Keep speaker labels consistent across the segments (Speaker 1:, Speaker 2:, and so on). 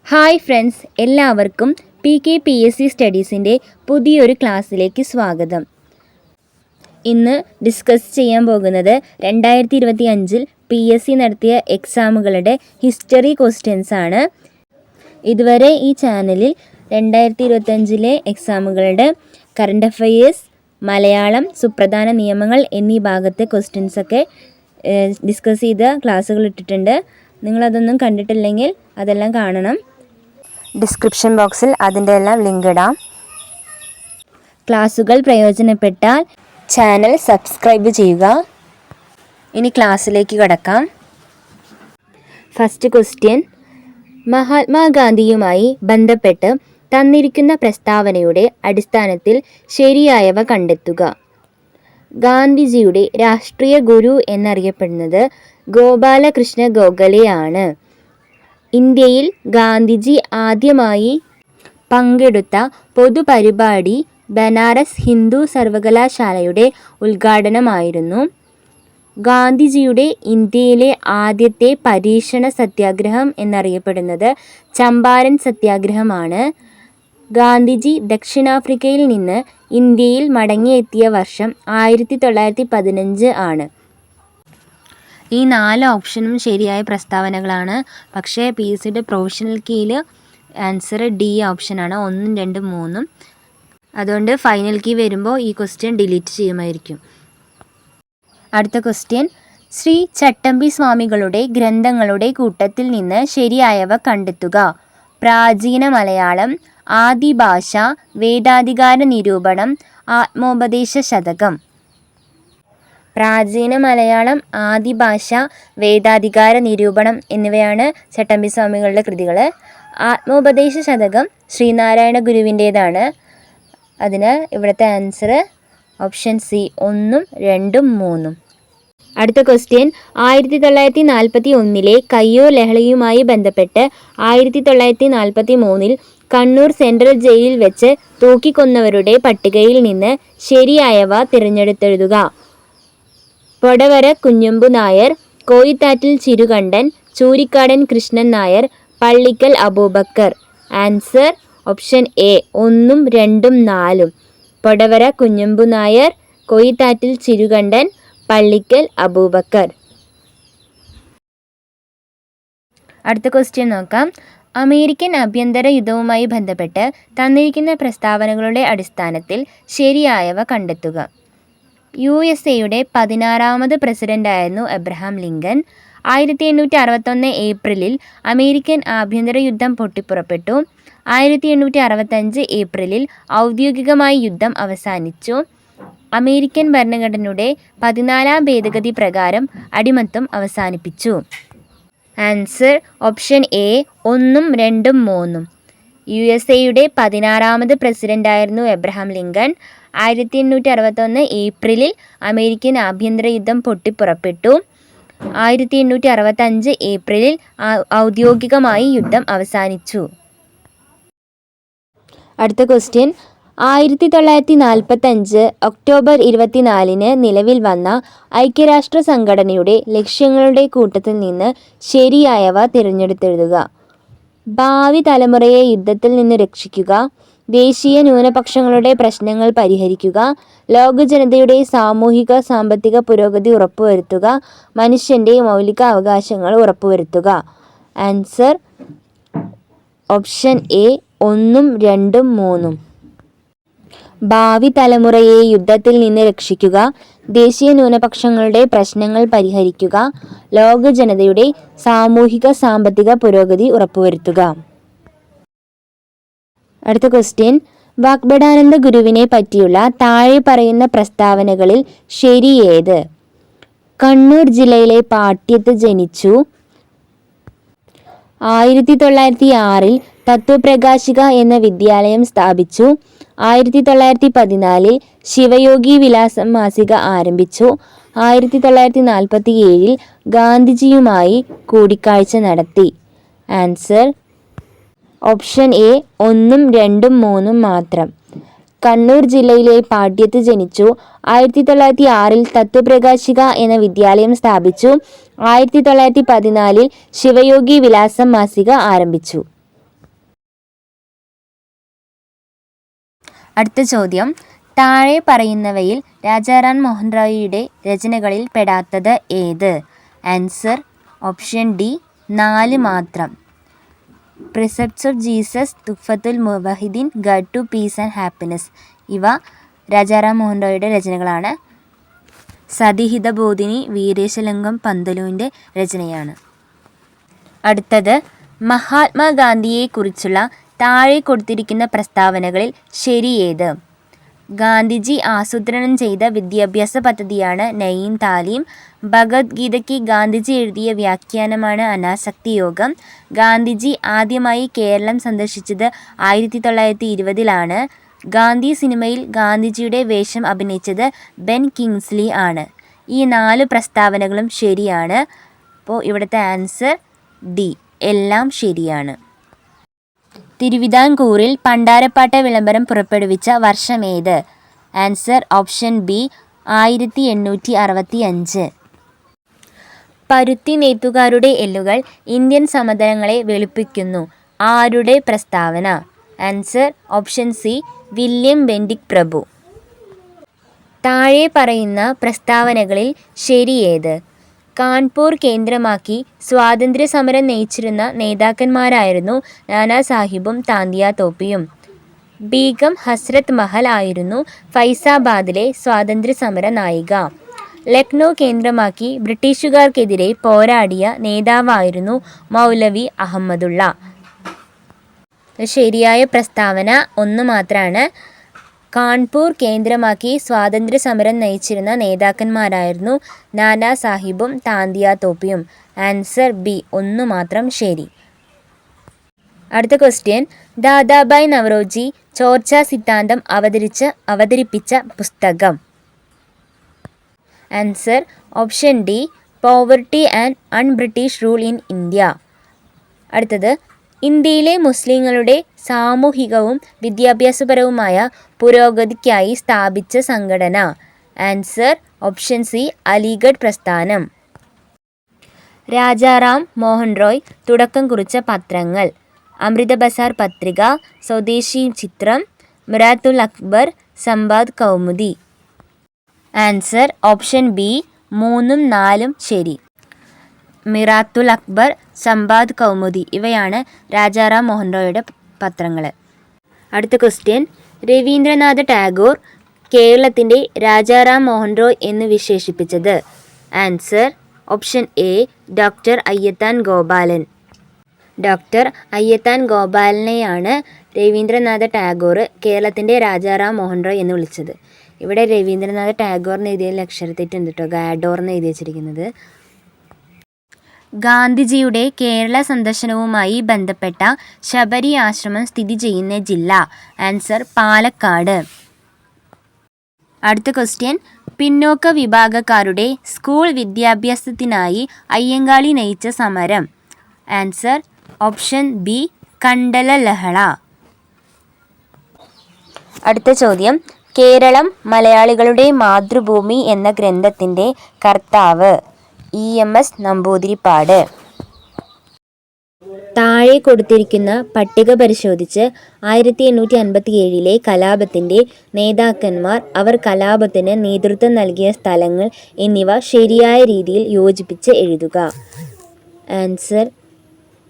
Speaker 1: Hi friends, എല്ലാവർക്കും PKPSC സ്റ്റഡീസിൻ്റെ പുതിയൊരു ക്ലാസ്സിലേക്ക് സ്വാഗതം. ഇന്ന് ഡിസ്കസ് ചെയ്യാൻ പോകുന്നത് 2025 PSC നടത്തിയ എക്സാമുകളുടെ ഹിസ്റ്ററി ക്വസ്റ്റ്യൻസ് ആണ്. ഇതുവരെ ഈ ചാനലിൽ 2025 എക്സാമുകളുടെ കറണ്ട് അഫയേഴ്സ്, മലയാളം, സുപ്രധാന നിയമങ്ങൾ എന്നീ ഭാഗത്തെ ക്വസ്റ്റ്യൻസൊക്കെ ഡിസ്കസ് ചെയ്ത ക്ലാസ്സുകൾ ഇട്ടിട്ടുണ്ട്. നിങ്ങളതൊന്നും കണ്ടിട്ടില്ലെങ്കിൽ അതെല്ലാം കാണണം. ഡിസ്ക്രിപ്ഷൻ ബോക്സിൽ അതിൻ്റെ എല്ലാം ലിങ്ക് ഇടാം. ക്ലാസ്സുകൾ പ്രയോജനപ്പെട്ടാൽ ചാനൽ സബ്സ്ക്രൈബ് ചെയ്യുക. ഇനി ക്ലാസ്സിലേക്ക് കടക്കാം. ഫസ്റ്റ് ക്വസ്റ്റ്യൻ: മഹാത്മാഗാന്ധിയുമായി ബന്ധപ്പെട്ട് തന്നിരിക്കുന്ന പ്രസ്താവനയുടെ അടിസ്ഥാനത്തിൽ ശരിയായവ കണ്ടെത്തുക. ഗാന്ധിജിയുടെ രാഷ്ട്രീയ ഗുരു എന്നറിയപ്പെടുന്നത് ഗോപാലകൃഷ്ണ ഗോഖലെയാണ്. ഇന്ത്യയിൽ ഗാന്ധിജി ആദ്യമായി പങ്കെടുത്ത പൊതുപരിപാടി ബനാറസ് ഹിന്ദു സർവകലാശാലയുടെ ഉദ്ഘാടനമായിരുന്നു. ഗാന്ധിജിയുടെ ഇന്ത്യയിലെ ആദ്യത്തെ പരീക്ഷണ സത്യാഗ്രഹം എന്നറിയപ്പെടുന്നത് ചമ്പാരൻ സത്യാഗ്രഹമാണ്. ഗാന്ധിജി ദക്ഷിണാഫ്രിക്കയിൽ നിന്ന് ഇന്ത്യയിൽ മടങ്ങിയെത്തിയ വർഷം 1915 ആണ്. ഈ 4 ഓപ്ഷനും ശരിയായ പ്രസ്താവനകളാണ്. പക്ഷേ PSCയുടെ പ്രൊഫഷണൽ കീയിൽ ആൻസർ D ഓപ്ഷനാണ്, 1, 2, 3. അതുകൊണ്ട് ഫൈനൽ കീ വരുമ്പോൾ ഈ ക്വസ്റ്റ്യൻ ഡിലീറ്റ് ചെയ്യുമായിരിക്കും. അടുത്ത ക്വസ്റ്റ്യൻ: ശ്രീ ചട്ടമ്പി സ്വാമികളുടെ ഗ്രന്ഥങ്ങളുടെ കൂട്ടത്തിൽ നിന്ന് ശരിയായവ കണ്ടെത്തുക. പ്രാചീന മലയാളം, ആദിഭാഷ, വേദാധികാര നിരൂപണം, ആത്മോപദേശ ശതകം. പ്രാചീന മലയാളം, ആദിഭാഷ, വേദാധികാര നിരൂപണം എന്നിവയാണ് ചട്ടമ്പി സ്വാമികളുടെ കൃതികൾ. ആത്മോപദേശ ശതകം ശ്രീനാരായണ ഗുരുവിൻ്റേതാണ്. അതിന് ഇവിടുത്തെ ആൻസർ ഓപ്ഷൻ C 1, 2, 3. അടുത്ത ക്വസ്റ്റ്യൻ: 1941 കയ്യൂർ ലഹളയുമായി ബന്ധപ്പെട്ട് 1943 കണ്ണൂർ സെൻട്രൽ ജയിലിൽ വെച്ച് തൂക്കിക്കൊന്നവരുടെ പട്ടികയിൽ നിന്ന് ശരിയായവ തിരഞ്ഞെടുത്തെഴുതുക. Podavara Kunhambu Nair, Koyithattil Chirukandan, Choorikkadan Krishnan Nair, Pallikkal Abubakar. Answer option A 1, 2, 4. Podavara Kunhambu Nair, Koyithattil Chirukandan, Pallikkal Abubakar. അടുത്ത ക്വസ്റ്റ്യൻ നോക്കാം. അമേരിക്കൻ ആഭ്യന്തര യുദ്ധവുമായി ബന്ധപ്പെട്ട് തന്നിരിക്കുന്ന പ്രസ്താവനകളുടെ അടിസ്ഥാനത്തിൽ ശരിയായവ കണ്ടെത്തുക. USA-യുടെ 16ാമത് പ്രസിഡന്റായിരുന്നു എബ്രഹാം ലിങ്കൻ. 1861 ഏപ്രിലിൽ അമേരിക്കൻ ആഭ്യന്തര യുദ്ധം പൊട്ടിപ്പുറപ്പെട്ടു. 1865 ഏപ്രിലിൽ ഔദ്യോഗികമായി യുദ്ധം അവസാനിച്ചു. അമേരിക്കൻ ഭരണഘടനയുടെ 14ാം ഭേദഗതി പ്രകാരം അടിമത്തം അവസാനിപ്പിച്ചു. Answer option A 1, 2, 3. USA-യുടെ 16ാമത് പ്രസിഡന്റായിരുന്നു എബ്രഹാം ലിങ്കൻ. 1861 ഏപ്രിലിൽ അമേരിക്കൻ ആഭ്യന്തര യുദ്ധം പൊട്ടിപ്പുറപ്പെട്ടു. 1865 ഏപ്രിലിൽ ഔദ്യോഗികമായി യുദ്ധം അവസാനിച്ചു. അടുത്ത ക്വസ്റ്റ്യൻ: 1945 ഒക്ടോബർ 24 നിലവിൽ വന്ന ഐക്യരാഷ്ട്ര സംഘടനയുടെ ലക്ഷ്യങ്ങളുടെ കൂട്ടത്തിൽ നിന്ന് ശരിയായവ തിരഞ്ഞെടുത്തെഴുതുക. ഭാവി തലമുറയെ യുദ്ധത്തിൽ നിന്ന് രക്ഷിക്കുക, ദേശീയ ന്യൂനപക്ഷങ്ങളുടെ പ്രശ്നങ്ങൾ പരിഹരിക്കുക, ലോക ജനതയുടെ സാമൂഹിക സാമ്പത്തിക പുരോഗതി ഉറപ്പുവരുത്തുക, മനുഷ്യൻ്റെ മൗലിക അവകാശങ്ങൾ ഉറപ്പുവരുത്തുക. Answer option A 1, 2, 3. ഭാവി തലമുറയെ യുദ്ധത്തിൽ നിന്ന് രക്ഷിക്കുക, ദേശീയ ന്യൂനപക്ഷങ്ങളുടെ പ്രശ്നങ്ങൾ പരിഹരിക്കുക, ലോക ജനതയുടെ സാമൂഹിക സാമ്പത്തിക പുരോഗതി ഉറപ്പുവരുത്തുക. അടുത്ത ക്വസ്റ്റ്യൻ: വാഗ്ഭടാനന്ദ ഗുരുവിനെ പറ്റിയുള്ള താഴെ പറയുന്ന പ്രസ്താവനകളിൽ ശരിയേത്? കണ്ണൂർ ജില്ലയിലെ പാട്യത്ത് ജനിച്ചു. 1906 തത്വപ്രകാശിക എന്ന വിദ്യാലയം സ്ഥാപിച്ചു. 1914 ശിവയോഗി വിലാസം മാസിക ആരംഭിച്ചു. 1947 ഗാന്ധിജിയുമായി കൂടിക്കാഴ്ച നടത്തി. ആൻസർ ഓപ്ഷൻ A 1, 2, 3 മാത്രം. കണ്ണൂർ ജില്ലയിലെ പാട്യത്ത് ജനിച്ചു. 1906 തത്വപ്രകാശിക എന്ന വിദ്യാലയം സ്ഥാപിച്ചു. 1914 ശിവയോഗി വിലാസം മാസിക ആരംഭിച്ചു. അടുത്ത ചോദ്യം, താഴെ പറയുന്നവയിൽ രാജാറാം മോഹൻ റോയിയുടെ രചനകളിൽ പെടാത്തത് ഏത്? ആൻസർ ഓപ്ഷൻ ഡി 4 മാത്രം. Precepts of Jesus, Tuhfatul Muwahhidin, guide to peace and happiness ഇവ രാജാറാം മോഹൻ റോയിയുടെ രചനകളാണ്. സതിഹിതബോധിനി വീരേശലിംഗം പന്തലുവിൻ്റെ രചനയാണ്. അടുത്തത്, മഹാത്മാഗാന്ധിയെക്കുറിച്ചുള്ള താഴെ കൊടുത്തിരിക്കുന്ന പ്രസ്താവനകളിൽ ശരിയേത്? ഗാന്ധിജി ആസൂത്രണം ചെയ്ത വിദ്യാഭ്യാസ പദ്ധതിയാണ് നയീം താലീം. ഭഗവത്ഗീതയ്ക്ക് ഗാന്ധിജി എഴുതിയ വ്യാഖ്യാനമാണ് അനാസക്തി യോഗം. ഗാന്ധിജി ആദ്യമായി കേരളം സന്ദർശിച്ചത് 1920-ലാണ്. ഗാന്ധി സിനിമയിൽ ഗാന്ധിജിയുടെ വേഷം അഭിനയിച്ചത് ബെൻ കിങ്സ്ലി ആണ്. ഈ 4 പ്രസ്താവനകളും ശരിയാണ്. അപ്പോൾ ഇവിടുത്തെ ആൻസർ ഡി, എല്ലാം ശരിയാണ്. തിരുവിതാംകൂറിൽ പണ്ടാരപ്പാട്ട വിളംബരം പുറപ്പെടുവിച്ച വർഷമേത്? Answer option B 1865. പരുത്തി നെയ്ത്തുകാരുടെ എല്ലുകൾ ഇന്ത്യൻ സമതലങ്ങളെ വെളുപ്പിക്കുന്നു. ആരുടെ പ്രസ്താവന? Answer option C William Bentinck പ്രഭു. താഴെ പറയുന്ന പ്രസ്താവനകളിൽ ശരിയേത്? കാൺപൂർ കേന്ദ്രമാക്കി സ്വാതന്ത്ര്യസമരം നയിച്ചിരുന്ന നേതാക്കന്മാരായിരുന്നു നാനാ സാഹിബും താന്തിയ തോപ്പിയും. ബീഗം ഹസ്രത്ത് മഹൽ ആയിരുന്നു ഫൈസാബാദിലെ സ്വാതന്ത്ര്യസമര നായിക. ലക്നൗ കേന്ദ്രമാക്കി ബ്രിട്ടീഷുകാർക്കെതിരെ പോരാടിയ നേതാവായിരുന്നു മൗലവി അഹമ്മദുള്ള. ശരിയായ പ്രസ്താവന 1 മാത്രമാണ്. കാൺപൂർ കേന്ദ്രമാക്കി സ്വാതന്ത്ര്യസമരം നയിച്ചിരുന്ന നേതാക്കന്മാരായിരുന്നു നാനാ സാഹിബും താന്തിയ തോപ്പിയും. ആൻസർ ബി, 1 മാത്രം ശരി. അടുത്ത ക്വസ്റ്റ്യൻ, ദാദാഭായ് നവറോജി ചോർച്ചാ സിദ്ധാന്തം അവതരിപ്പിച്ച പുസ്തകം? Answer option D poverty and un-British rule in India. അടുത്തത്, ഇന്ത്യയിലെ മുസ്ലിങ്ങളുടെ സാമൂഹികവും വിദ്യാഭ്യാസപരവുമായ പുരോഗതിക്കായി സ്ഥാപിച്ച സംഘടന? ആൻസർ ഓപ്ഷൻ സി അലിഗഡ് പ്രസ്ഥാനം. രാജാറാം മോഹൻ റോയ് തുടക്കം കുറിച്ച പത്രങ്ങൾ? Amrita Bazar Patrika, Swadeshi Chitram, Miratul Akbar, Sambad Kaumudi. Answer option B 3ഉം 4ഉം ശരി. മിറാത്തുൽ അക്ബർ, സംബാദ് കൗമുദി ഇവയാണ് രാജാറാം മോഹൻ റോയിയുടെ പത്രങ്ങൾ. അടുത്ത ക്വസ്റ്റ്യൻ, രവീന്ദ്രനാഥ ടാഗോർ കേരളത്തിൻ്റെ രാജാറാം മോഹൻ റോയ് എന്ന് വിശേഷിപ്പിച്ചത്? Answer option A doctor Ayyathan Gopalan. Doctor Ayyathan ഗോപാലനെയാണ് രവീന്ദ്രനാഥ ടാഗോർ കേരളത്തിൻ്റെ രാജാറാം മോഹൻ റോയ് എന്ന് വിളിച്ചത്. ഇവിടെ രവീന്ദ്രനാഥ ടാഗോറിന് എഴുതിയ അക്ഷരത്തെറ്റുണ്ട് കേട്ടോ, ഗാഡോർ എന്ന് എഴുതി വച്ചിരിക്കുന്നത്. ഗാന്ധിജിയുടെ കേരള സന്ദർശനവുമായി ബന്ധപ്പെട്ട ശബരി ആശ്രമം സ്ഥിതി ചെയ്യുന്ന ജില്ല? ആൻസർ പാലക്കാട്. അടുത്ത ക്വസ്റ്റ്യൻ, പിന്നോക്ക വിഭാഗക്കാരുടെ സ്കൂൾ വിദ്യാഭ്യാസത്തിനായി അയ്യങ്കാളി നയിച്ച സമരം? ആൻസർ ഓപ്ഷൻ ബി കണ്ടല ലഹള. അടുത്ത ചോദ്യം, കേരളം മലയാളികളുടെ മാതൃഭൂമി എന്ന ഗ്രന്ഥത്തിൻ്റെ കർത്താവ്? EMS നമ്പൂതിരിപ്പാട്. താഴെ കൊടുത്തിരിക്കുന്ന പട്ടിക പരിശോധിച്ച് 1857 കലാപത്തിൻ്റെ നേതാക്കന്മാർ, അവർ കലാപത്തിന് നേതൃത്വം നൽകിയ സ്ഥലങ്ങൾ എന്നിവ ശരിയായ രീതിയിൽ യോജിപ്പിച്ച് എഴുതുക. ആൻസർ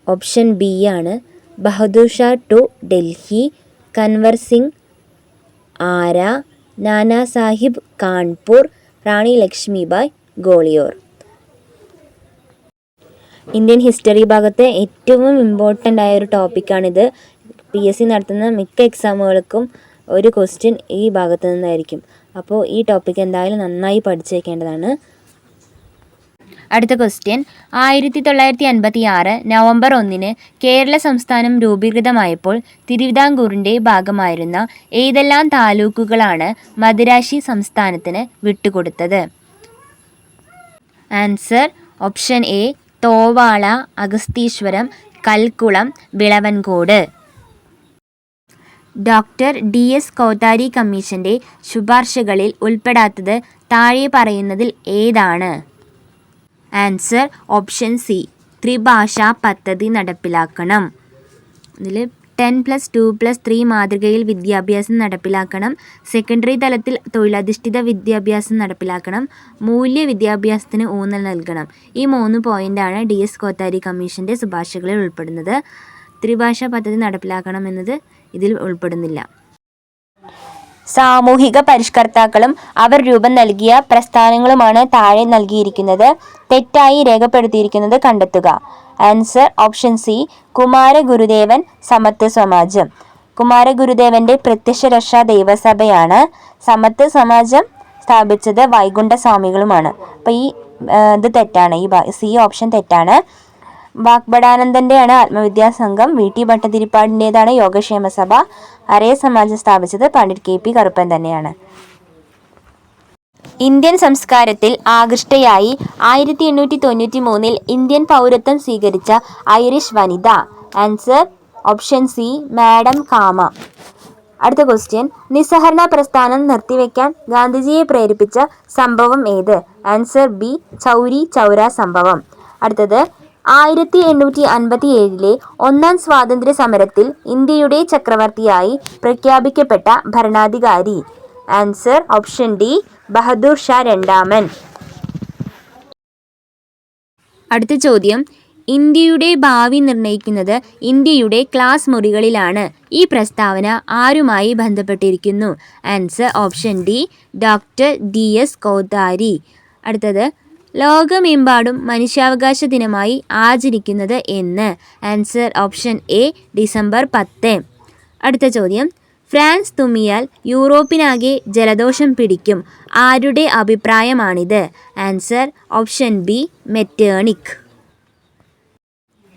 Speaker 1: ഓപ്ഷൻ ബി ആണ്. ബഹദൂർ ഷാ ടു ഡൽഹി, കൻവർ സിംഗ് ആര, നാനാ സാഹിബ് കാൺപൂർ, റാണി ലക്ഷ്മിബായ് ഗോളിയോർ. ഇന്ത്യൻ ഹിസ്റ്ററി ഭാഗത്തെ ഏറ്റവും ഇമ്പോർട്ടൻ്റ് ആയ ഒരു ടോപ്പിക്കാണിത്. PSC നടത്തുന്ന മിക്ക എക്സാമുകൾക്കും ഒരു ക്വസ്റ്റ്യൻ ഈ ഭാഗത്ത് നിന്നായിരിക്കും. അപ്പോൾ ഈ ടോപ്പിക്ക് എന്തായാലും നന്നായി പഠിച്ചു വയ്ക്കേണ്ടതാണ്. അടുത്ത ക്വസ്റ്റ്യൻ, 1956 നവംബർ 1 കേരള സംസ്ഥാനം രൂപീകൃതമായപ്പോൾ തിരുവിതാംകൂറിൻ്റെ ഭാഗമായിരുന്ന ഏതെല്ലാം താലൂക്കുകളാണ് മദിരാശി സംസ്ഥാനത്തിന് വിട്ടുകൊടുത്തത്? Answer option A Thovala, Agastheeswaram, Kalkulam, Vilavancode. Doctor DS Kothari കമ്മീഷൻ്റെ ശുപാർശകളിൽ ഉൾപ്പെടാത്തത് താഴെ പറയുന്നതിൽ ഏതാണ്? ആൻസർ ഓപ്ഷൻ സി ത്രിഭാഷാ പദ്ധതി നടപ്പിലാക്കണം. ഇതിൽ 10+2+3 മാതൃകയിൽ വിദ്യാഭ്യാസം നടപ്പിലാക്കണം. സെക്കൻഡറി തലത്തിൽ തൊഴിലധിഷ്ഠിത വിദ്യാഭ്യാസം നടപ്പിലാക്കണം. മൂല്യ വിദ്യാഭ്യാസത്തിന് ഊന്നൽ നൽകണം. ഈ 3 പോയിൻ്റാണ് DS കോത്താരി കമ്മീഷൻ്റെ ശുപാർശകളിൽ ഉൾപ്പെടുന്നത്. ത്രിഭാഷാ പദ്ധതി നടപ്പിലാക്കണമെന്നത് ഇതിൽ ഉൾപ്പെടുന്നില്ല. സാമൂഹിക പരിഷ്കർത്താക്കളും അവർ രൂപം നൽകിയ പ്രസ്ഥാനങ്ങളുമാണ് താഴെ നൽകിയിരിക്കുന്നത് തെറ്റായി രേഖപ്പെടുത്തിയിരിക്കുന്നത് കണ്ടെത്തുക. ആൻസർ ഓപ്ഷൻ സി, കുമാരഗുരുദേവൻ സമത്വ സമാജം. കുമാരഗുരുദേവന്റെ പ്രത്യക്ഷ രക്ഷാ ദൈവസഭയാണ്. സമത്വ സമാജം സ്ഥാപിച്ചത് വൈകുണ്ഠസ്വാമികളുമാണ്. അപ്പോൾ ഇത് തെറ്റാണ്. ഈ സി ഓപ്ഷൻ തെറ്റാണ്. വാഗ്ബടാനന്ദൻ്റെയാണ് ആത്മവിദ്യാ സംഘം. VT ഭട്ടതിരിപ്പാടിൻ്റേതാണ് യോഗക്ഷേമ സഭ. അരയ സമാജം സ്ഥാപിച്ചത് പണ്ഡിറ്റ് KP കറുപ്പൻ തന്നെയാണ്. ഇന്ത്യൻ സംസ്കാരത്തിൽ ആകൃഷ്ടയായി 1893 ഇന്ത്യൻ പൗരത്വം സ്വീകരിച്ച ഐറിഷ് വനിത. ആൻസർ ഓപ്ഷൻ സി, മാഡം കാമ. അടുത്ത ക്വസ്റ്റ്യൻ, നിസ്സഹരണ പ്രസ്ഥാനം നിർത്തിവെക്കാൻ ഗാന്ധിജിയെ പ്രേരിപ്പിച്ച സംഭവം ഏത്? ആൻസർ ബി, ചൗരി ചൗര സംഭവം. അടുത്തത്, 1857 ഒന്നാം സ്വാതന്ത്ര്യ സമരത്തിൽ ഇന്ത്യയുടെ ചക്രവർത്തിയായി പ്രഖ്യാപിക്കപ്പെട്ട ഭരണാധികാരി. Answer option D, Bahadur Shah രണ്ടാമൻ. അടുത്ത ചോദ്യം, ഇന്ത്യയുടെ ഭാവി നിർണ്ണയിക്കുന്നത് ഇന്ത്യയുടെ ക്ലാസ് മുറികളിലാണ്. ഈ പ്രസ്താവന ആരുമായി ബന്ധപ്പെട്ടിരിക്കുന്നു? Answer option D, doctor DS Kothari. അടുത്തത്, ലോകമെമ്പാടും മനുഷ്യാവകാശ ദിനമായി ആചരിക്കുന്നത് എന്ന്? Answer option A, December 10. അടുത്ത ചോദ്യം, ഫ്രാൻസ് തുമ്മിയാൽ യൂറോപ്പിനാകെ ജലദോഷം പിടിക്കും. ആരുടെ അഭിപ്രായമാണിത്? Answer option B, Metternich.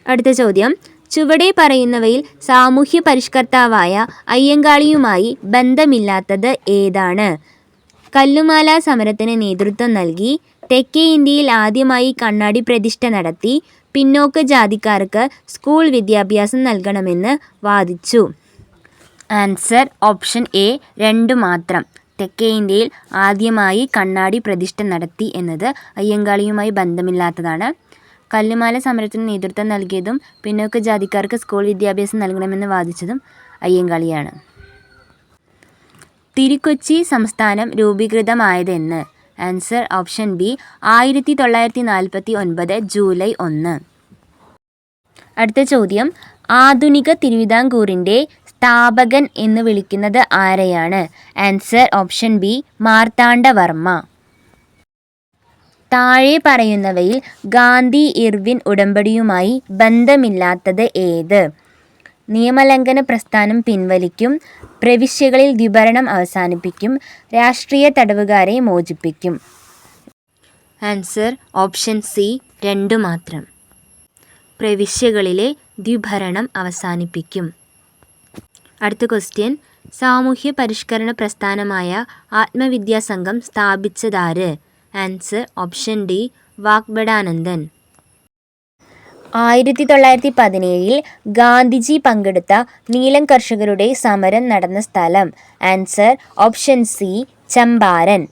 Speaker 1: അടുത്ത ചോദ്യം, ചുവടെ പറയുന്നവയിൽ സാമൂഹ്യ പരിഷ്കർത്താവായ അയ്യങ്കാളിയുമായി ബന്ധമില്ലാത്തത് ഏതാണ്? കല്ലുമാല സമരത്തിന് നേതൃത്വം നൽകി, തെക്കേ ഇന്ത്യയിൽ ആദ്യമായി കണ്ണാടി പ്രതിഷ്ഠ നടത്തി, പിന്നോക്ക ജാതിക്കാർക്ക് സ്കൂൾ വിദ്യാഭ്യാസം നൽകണമെന്ന് വാദിച്ചു. ആൻസർ ഓപ്ഷൻ എ, 2 മാത്രം. തെക്കേ ഇന്ത്യയിൽ ആദ്യമായി കണ്ണാടി പ്രതിഷ്ഠ നടത്തി എന്നത് അയ്യങ്കാളിയുമായി ബന്ധമില്ലാത്തതാണ്. കല്ലുമാല സമരത്തിന് നേതൃത്വം നൽകിയതും പിന്നോക്ക ജാതിക്കാർക്ക് സ്കൂൾ വിദ്യാഭ്യാസം നൽകണമെന്ന് വാദിച്ചതും അയ്യങ്കാളിയാണ്. തിരുക്കൊച്ചി സംസ്ഥാനം രൂപീകൃതമായതെന്ന്? Answer option B, 1949 July 1. അടുത്ത ചോദ്യം, ആധുനിക തിരുവിതാംകൂറിൻ്റെ സ്ഥാപകൻ എന്ന് വിളിക്കുന്നത് ആരെയാണ്? Answer option B, Marthandavarma. താഴെ പറയുന്നവയിൽ ഗാന്ധി ഇർവിൻ ഉടമ്പടിയുമായി ബന്ധമില്ലാത്തത് ഏത്? നിയമലംഘന പ്രസ്ഥാനം പിൻവലിക്കും, പ്രവിശ്യകളിൽ ദ്വിഭരണം അവസാനിപ്പിക്കും, രാഷ്ട്രീയ തടവുകാരെ മോചിപ്പിക്കും. ആൻസർ ഓപ്ഷൻ സി, 2 മാത്രം. പ്രവിശ്യകളിലെ ദ്വിഭരണം അവസാനിപ്പിക്കും. അടുത്ത ക്വസ്റ്റ്യൻ, സാമൂഹ്യ പരിഷ്കരണ പ്രസ്ഥാനമായ ആത്മവിദ്യാ സംഘം സ്ഥാപിച്ചതാര്? Answer option D, Vagbhatananda. 1917 Gandhiji പങ്കെടുത്ത നീലം കർഷകരുടെ സമരം നടന്ന സ്ഥലം? Answer option C, Champaran.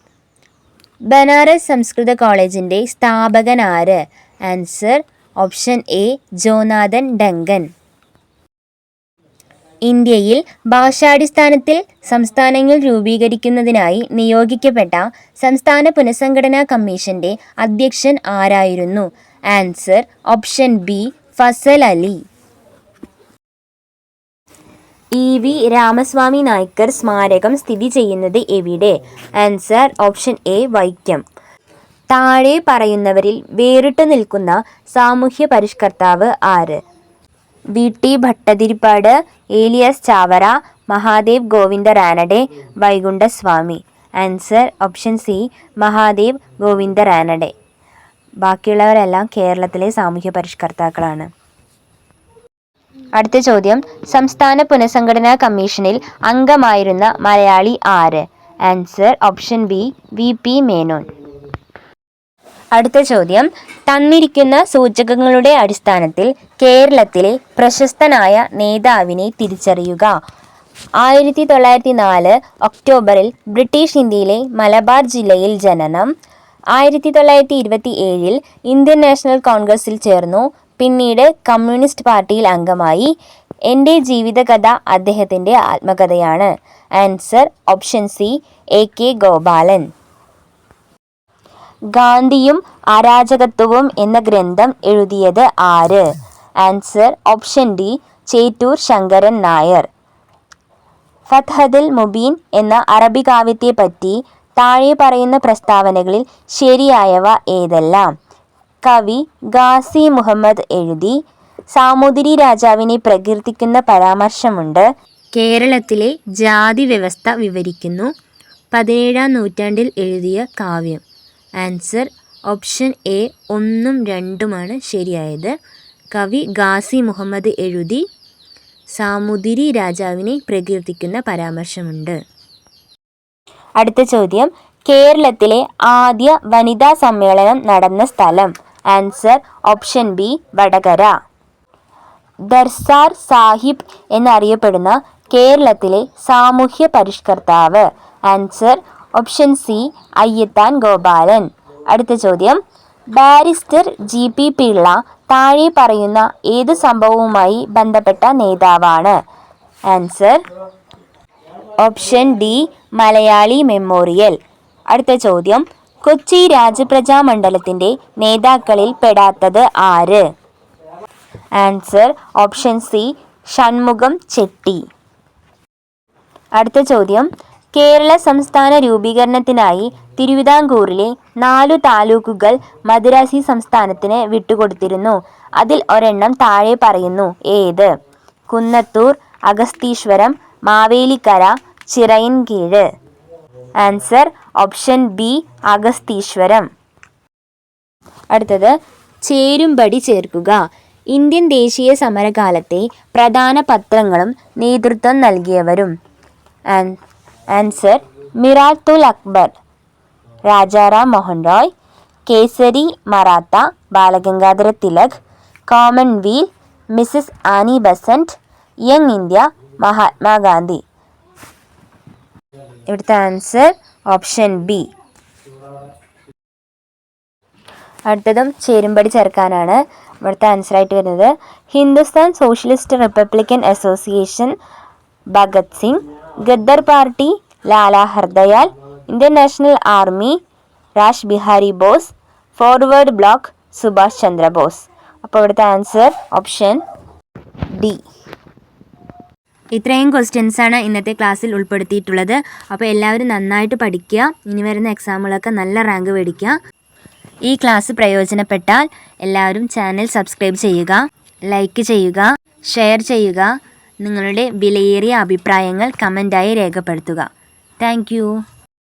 Speaker 1: Banaras സംസ്കൃത കോളേജിൻ്റെ സ്ഥാപകൻ ആര്? Answer option A, Jonathan Duncan. ഇന്ത്യയിൽ ഭാഷാടിസ്ഥാനത്തിൽ സംസ്ഥാനങ്ങൾ രൂപീകരിക്കുന്നതിനായി നിയോഗിക്കപ്പെട്ട സംസ്ഥാന പുനഃസംഘടനാ കമ്മീഷന്റെ അധ്യക്ഷൻ ആരായിരുന്നു? Answer option B, Fazal Ali. EV Ramaswamy Naicker സ്മാരകം സ്ഥിതി ചെയ്യുന്നത് എവിടെ? Answer option A, Vaikom. താഴെ പറയുന്നവരിൽ വേറിട്ടു നിൽക്കുന്ന സാമൂഹ്യ പരിഷ്കർത്താവ് ആര്? VT Bhattathiripad, Elias Chavara, Mahadev Govind Ranade, Vaikundaswami. Answer option C, Mahadev Govind Ranade. ബാക്കിയുള്ളവരെല്ലാം കേരളത്തിലെ സാമൂഹ്യ പരിഷ്കർത്താക്കളാണ്. അടുത്ത ചോദ്യം, സംസ്ഥാന പുനഃസംഘടനാ കമ്മീഷനിൽ അംഗമായിരുന്ന മലയാളി ആര്? Answer option B, VP Menon. അടുത്ത ചോദ്യം, തന്നിരിക്കുന്ന സൂചകങ്ങളുടെ അടിസ്ഥാനത്തിൽ കേരളത്തിലെ പ്രശസ്തനായ നേതാവിനെ തിരിച്ചറിയുക. 1904 ഒക്ടോബറിൽ ബ്രിട്ടീഷ് ഇന്ത്യയിലെ മലബാർ ജില്ലയിൽ ജനനം. 1927 ഇന്ത്യൻ നാഷണൽ കോൺഗ്രസിൽ ചേർന്നു. പിന്നീട് കമ്മ്യൂണിസ്റ്റ് പാർട്ടിയിൽ അംഗമായി. എൻ്റെ ജീവിതകഥ അദ്ദേഹത്തിൻ്റെ ആത്മകഥയാണ്. Answer option C AK Gopalan. ഗാന്ധിയും അരാജകത്വവും എന്ന ഗ്രന്ഥം എഴുതിയത് ആര്? Answer option D Chettur Sankaran Nair. Fathul Mubeen എന്ന അറബി കാവ്യത്തെപ്പറ്റി താഴെ പറയുന്ന പ്രസ്താവനകളിൽ ശരിയായവ ഏതെല്ലാം? കവി ഗാസി മുഹമ്മദ് എഴുതി. സാമൂതിരി രാജാവിനെ പ്രകീർത്തിക്കുന്ന പരാമർശമുണ്ട്. കേരളത്തിലെ ജാതി വ്യവസ്ഥ വിവരിക്കുന്നു. 17-ാം നൂറ്റാണ്ടിൽ എഴുതിയ കാവ്യം. ആൻസർ ഓപ്ഷൻ എ 1ഉം 2ഉമാണ് ശരിയായത്. കവി ഗാസി മുഹമ്മദ് എഴുതി. സാമൂതിരി രാജാവിനെ പ്രകീർത്തിക്കുന്ന പരാമർശമുണ്ട്. അടുത്ത ചോദ്യം, കേരളത്തിലെ ആദ്യ വനിതാ സമ്മേളനം നടന്ന സ്ഥലം? Answer option B Vadakara. Darsar Sahib എന്നറിയപ്പെടുന്ന കേരളത്തിലെ സാമൂഹ്യ പരിഷ്കർത്താവ്? Answer option C Ayyathan Gopalan. അടുത്ത ചോദ്യം, ബാരിസ്റ്റർ GP പിള്ള താഴെ പറയുന്ന ഏതു സംഭവവുമായി ബന്ധപ്പെട്ട നേതാവാണ്? Answer option D Malayali Memorial. അടുത്ത ചോദ്യം, കൊച്ചി രാജപ്രജാ മണ്ഡലത്തിൻ്റെ നേതാക്കളിൽ പെടാത്തത് ആര്? Answer option C Shanmugham Chetty. അടുത്ത ചോദ്യം, കേരള സംസ്ഥാന രൂപീകരണത്തിനായി തിരുവിതാംകൂറിലെ 4 താലൂക്കുകൾ മദിരാസി സംസ്ഥാനത്തിന് വിട്ടുകൊടുത്തിരുന്നു. അതിൽ ഒരെണ്ണം താഴെ പറയുന്നു ഏത്? Kunnathur, Agastheeswaram, Mavelikkara, Chirayinkeezhu. Answer option B Agastheeswaram. അടുത്തത്, ചേരുംപടി ചേർക്കുക. ഇന്ത്യൻ ദേശീയ സമരകാലത്തെ പ്രധാന പത്രങ്ങളും നേതൃത്വം നൽകിയവരും? Answer Miratul Akbar, Rajaram Mohan Roy, Kesari Maratha, Balagangadhara Tilak, Commonweal, Mrs Annie Besant, young India, Mahatma Gandhi. ഇവിടുത്തെ ആൻസർ ഓപ്ഷൻ ബി. അടുത്തതും ചേരുംപടി ചേർക്കാനാണ്. ഇവിടുത്തെ ആൻസറായിട്ട് വരുന്നത് Hindustan socialist republican association Bhagat Singh, Ghadar party Lala Hardayal, Indian national army Rash Behari Bose, forward bloc Subhash Chandra Bose. അപ്പോൾ ഇവിടുത്തെ ആൻസർ ഓപ്ഷൻ ഡി. ഇത്രയും ക്വസ്റ്റ്യൻസാണ് ഇന്നത്തെ ക്ലാസ്സിൽ ഉൾപ്പെടുത്തിയിട്ടുള്ളത്. അപ്പോൾ എല്ലാവരും നന്നായിട്ട് പഠിക്കുക. ഇനി വരുന്ന എക്സാമുകളൊക്കെ നല്ല റാങ്ക് മേടിക്കുക. ഈ ക്ലാസ് പ്രയോജനപ്പെട്ടാൽ എല്ലാവരും ചാനൽ സബ്സ്ക്രൈബ് ചെയ്യുക, ലൈക്ക് ചെയ്യുക, ഷെയർ ചെയ്യുക. നിങ്ങളുടെ വിലയേറിയ അഭിപ്രായങ്ങൾ കമൻറ്റായി രേഖപ്പെടുത്തുക. താങ്ക്